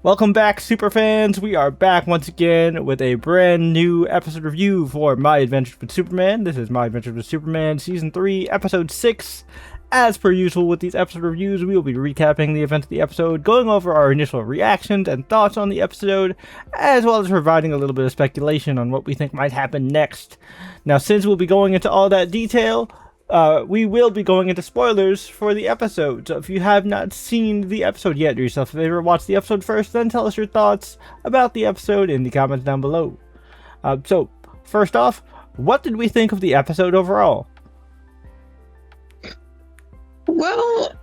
Welcome back, superfans. We are back once again with a brand new episode review for My Adventures with Superman. This is My Adventures with Superman Season 3, Episode 6. As per usual with these episode reviews, we will be recapping the events of the episode, going over our initial reactions and thoughts on the episode, as well as providing a little bit of speculation on what we think might happen next. Now, since we'll be going into all that detail, we will be going into spoilers for the episode. So if you have not seen the episode yet, do yourself a favor, watch the episode first, then tell us your thoughts about the episode in the comments down below. So, first off, what did we think of the episode overall? Well,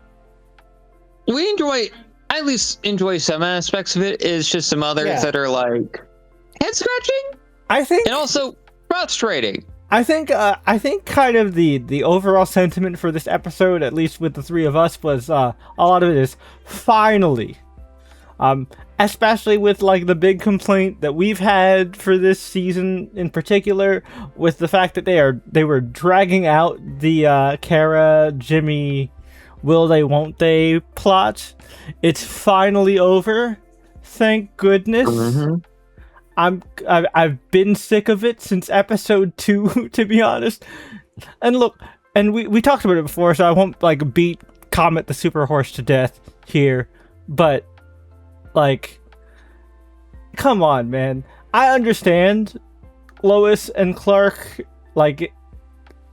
I at least enjoy some aspects of it. It's just some others that are like head scratching. I think, and also frustrating. I think kind of the overall sentiment for this episode, at least with the three of us, was a lot of it is finally. Especially with like the big complaint that we've had for this season in particular, with the fact that they were dragging out the Kara, Jimmy, will they, won't they plot. It's finally over. Thank goodness. Mm-hmm. I've been sick of it since episode 2, to be honest. And look, and we talked about it before, so I won't like beat Comet the Super Horse to death here, but like, come on, man. I understand Lois and Clark like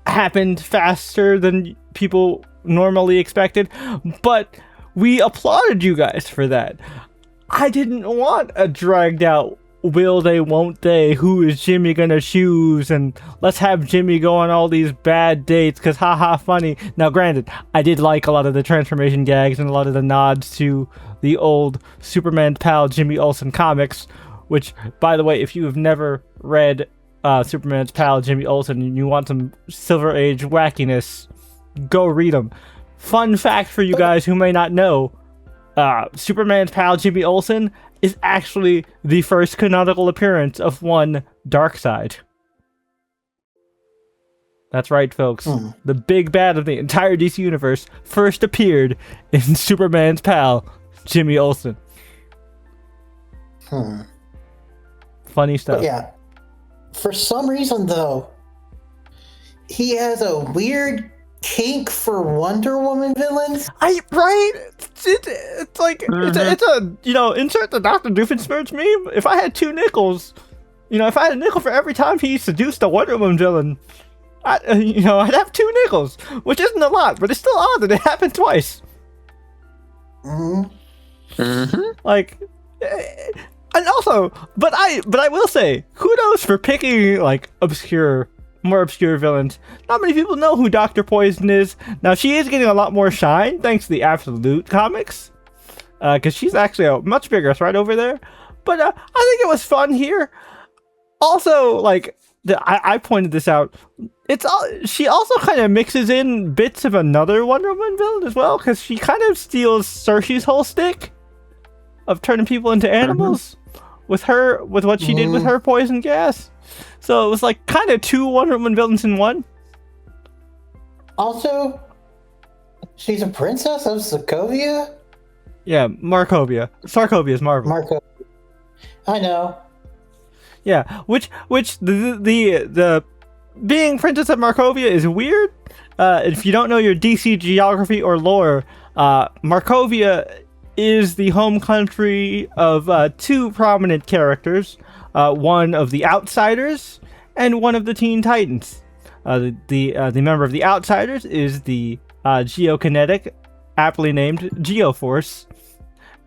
happened faster than people normally expected, but we applauded you guys for that. I didn't want a dragged out will they, won't they, who is Jimmy gonna choose, and let's have Jimmy go on all these bad dates because haha funny. Now granted, I did like a lot of the transformation gags and a lot of the nods to the old Superman's pal Jimmy Olsen comics, which, by the way, if you have never read Superman's pal Jimmy Olsen and you want some Silver Age wackiness, go read them. Fun fact for you guys who may not know, Superman's pal Jimmy Olsen is actually the first canonical appearance of one Darkseid. That's right, folks. The big bad of the entire DC universe first appeared in Superman's pal, Jimmy Olsen. Funny stuff. But yeah. For some reason, though, he has a weird kink for Wonder Woman villains. Right? It's like, it's a, you know, insert the Dr. Doofenshmirtz meme. If I had 2 nickels, you know, if I had a nickel for every time he seduced a Wonder Woman villain, I'd have 2 nickels, which isn't a lot, but it's still odd that it happened twice. Like, and also, but I will say, kudos for picking like more obscure villains. Not many people know who Dr. Poison is. Now, she is getting a lot more shine thanks to the Absolute comics, because she's actually a much bigger threat over there. But I think it was fun here. Also, like, I pointed this out. She also kind of mixes in bits of another Wonder Woman villain as well, because she kind of steals Saoirse's whole stick of turning people into animals with what she did with her poison gas. So it was like kind of 2 Wonder Woman villains in one. Also, she's a princess of Sokovia? Yeah, Markovia. Sarkovia is Marvel. I know. Yeah, which the being Princess of Markovia is weird. If you don't know your DC geography or lore, Markovia is the home country of 2 prominent characters. One of the Outsiders and one of the Teen Titans. The member of the Outsiders is the Geokinetic, aptly named Geoforce,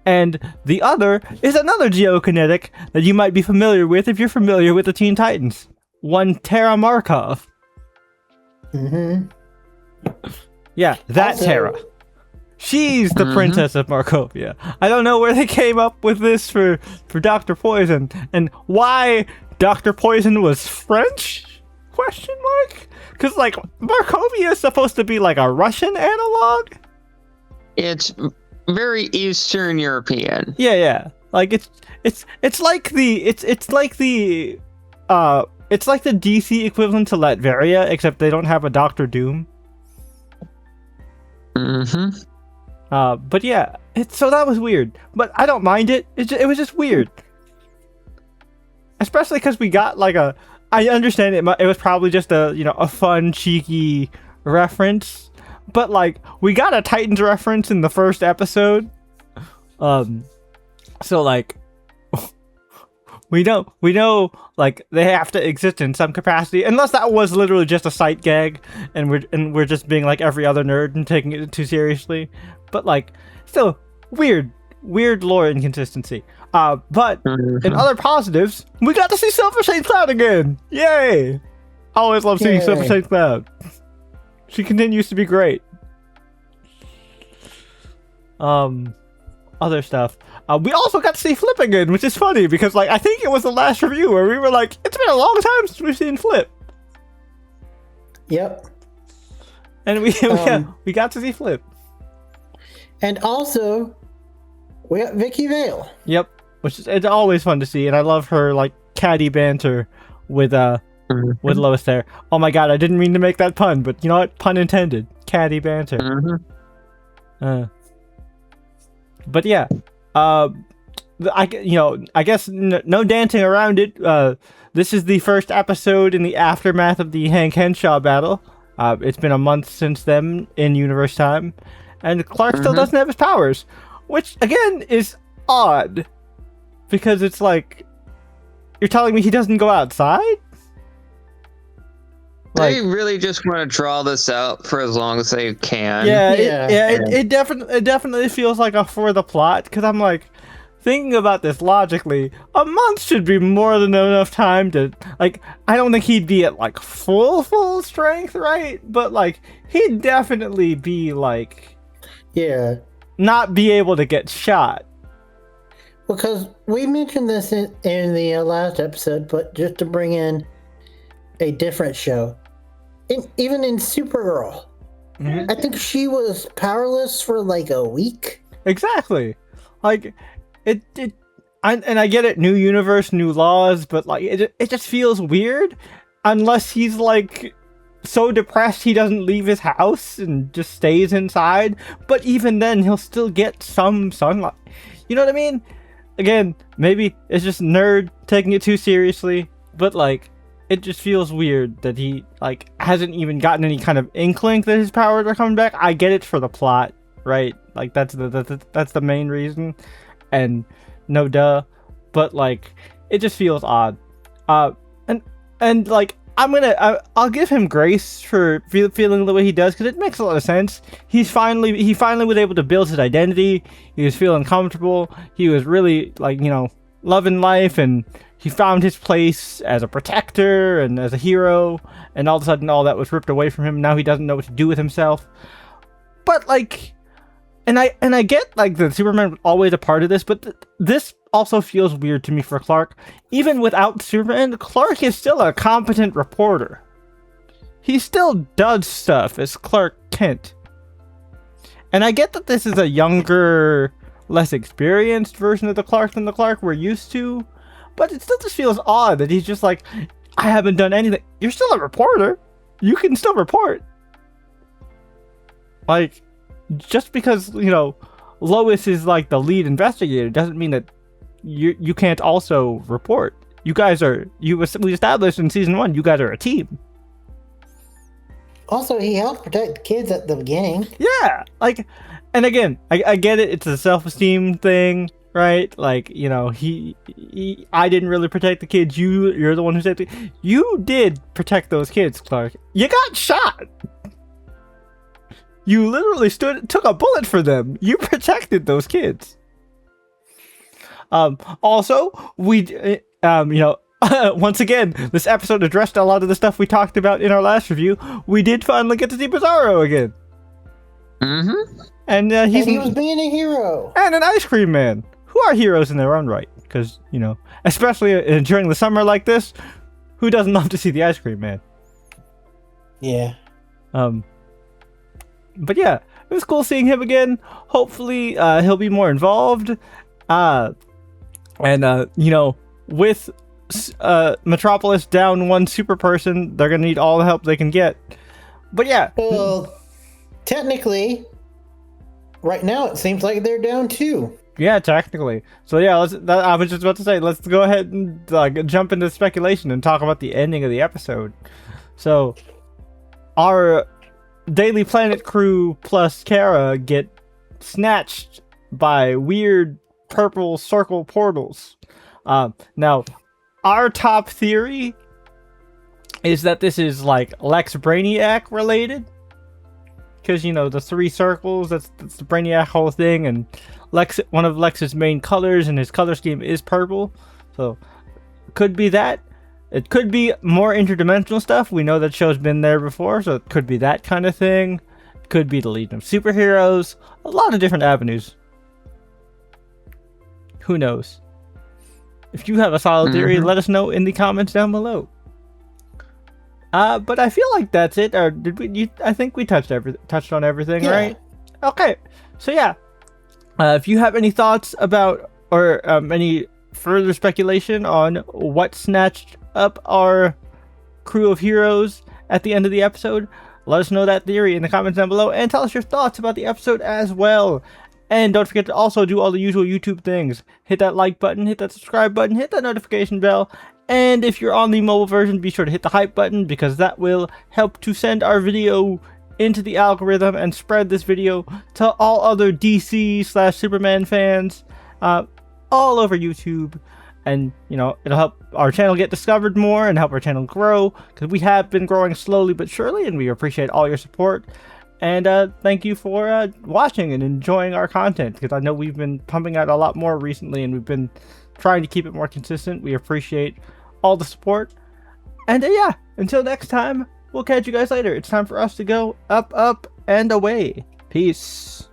and the other is another Geokinetic that you might be familiar with if you're familiar with the Teen Titans. One Terra Markov. Yeah, that also, Terra. She's the Princess of Markovia. I don't know where they came up with this for Dr. Poison, and why Dr. Poison was French? Question mark? Because like Markovia is supposed to be like a Russian analog. It's very Eastern European. Yeah. Like it's like the DC equivalent to Latveria, except they don't have a Doctor Doom. But yeah, so that was weird. But I don't mind it. It was just weird. Especially because we got like I understand it was probably just a fun, cheeky reference. But like, we got a Titans reference in the first episode. So like, we know like they have to exist in some capacity, unless that was literally just a sight gag, and we're just being like every other nerd and taking it too seriously. But like, still weird lore inconsistency. But in other positives, we got to see Silver St. Cloud again. Yay! I always love seeing Silver St. Cloud. She continues to be great. Other stuff. We also got to see Flip again, which is funny because like I think it was the last review where we were like, it's been a long time since we've seen Flip. Yep. And we got to see Flip. And also, we got Vicky Vale. Yep. It's always fun to see, and I love her like catty banter with Lois there. Oh my god, I didn't mean to make that pun, but you know what? Pun intended. Catty banter. But yeah, I guess no dancing around it. This is the first episode in the aftermath of the Hank Henshaw battle. It's been a month since then in universe time, and Clark still doesn't have his powers, which again is odd, because it's like, you're telling me he doesn't go outside? They really just want to draw this out for as long as they can. It definitely feels like a for the plot, because I'm like, thinking about this logically, a month should be more than enough time to, like, I don't think he'd be at like full strength, right? But like, he'd definitely be like, not be able to get shot. Because we mentioned this in the last episode, but just to bring in a different show. Even in Supergirl, I think she was powerless for like a week. Exactly. Like, and I get it, new universe, new laws, but like, it just feels weird unless he's like so depressed he doesn't leave his house and just stays inside. But even then, he'll still get some sunlight. You know what I mean? Again, maybe it's just nerd taking it too seriously, but like, it just feels weird that he like hasn't even gotten any kind of inkling that his powers are coming back. I get it for the plot, right? Like that's the main reason, and no duh. But like, it just feels odd. And like, I'll give him grace for feeling the way he does, because it makes a lot of sense. He finally was able to build his identity. He was feeling comfortable. He was really like, loving life, and he found his place as a protector and as a hero, and all of a sudden all that was ripped away from him. Now he doesn't know what to do with himself. But like, and I get like that Superman was always a part of this, but this also feels weird to me for Clark. Even without Superman, Clark is still a competent reporter. He still does stuff as Clark Kent. And I get that this is a younger, less experienced version of the Clark than the Clark we're used to, but it still just feels odd that he's just like, I haven't done anything. You're still a reporter. You can still report. Like, just because, Lois is like the lead investigator doesn't mean that you can't also report. We established in season 1, you guys are a team. Also, he helped protect the kids at the beginning. Yeah, like, and again, I get it. It's a self-esteem thing, right? Like, I didn't really protect the kids. You're the one who said you did protect those kids, Clark. You got shot. You literally took a bullet for them. You protected those kids. Also, we, once again, this episode addressed a lot of the stuff we talked about in our last review. We did finally get to see Bizarro again. And he was being a hero. And an ice cream man, who are heroes in their own right. Because, especially during the summer like this, who doesn't love to see the ice cream man? Yeah. But yeah, it was cool seeing him again. Hopefully, he'll be more involved. With Metropolis down one super person, they're gonna need all the help they can get. But yeah. Well, technically, right now it seems like they're down 2. Yeah, technically. So yeah, I was just about to say, let's go ahead and jump into speculation and talk about the ending of the episode. So, our Daily Planet crew plus Kara get snatched by weird purple circle portals. Now, our top theory is that this is like Lex Brainiac related. Because, you know, the 3 circles, that's the Brainiac whole thing, and one of Lex's main colors, and his color scheme is purple. So, could be that. It could be more interdimensional stuff. We know that show's been there before, so it could be that kind of thing. It could be the Legion of Superheroes. A lot of different avenues. Who knows? If you have a solid theory, let us know in the comments down below. But I feel like that's it. Or did we? I think we touched on everything, Yeah. right? Okay. So yeah. If you have any thoughts about or any further speculation on what snatched up our crew of heroes at the end of the episode, let us know that theory in the comments down below, and tell us your thoughts about the episode as well. And don't forget to also do all the usual YouTube things. Hit that like button, hit that subscribe button, hit that notification bell, and if you're on the mobile version, be sure to hit the hype button, because that will help to send our video into the algorithm and spread this video to all other DC/Superman fans all over YouTube. And, you know, it'll help our channel get discovered more and help our channel grow, because we have been growing slowly but surely, and we appreciate all your support. And thank you for watching and enjoying our content, because I know we've been pumping out a lot more recently, and we've been trying to keep it more consistent. We appreciate all the support. And yeah, until next time, we'll catch you guys later. It's time for us to go up, up, and away. Peace.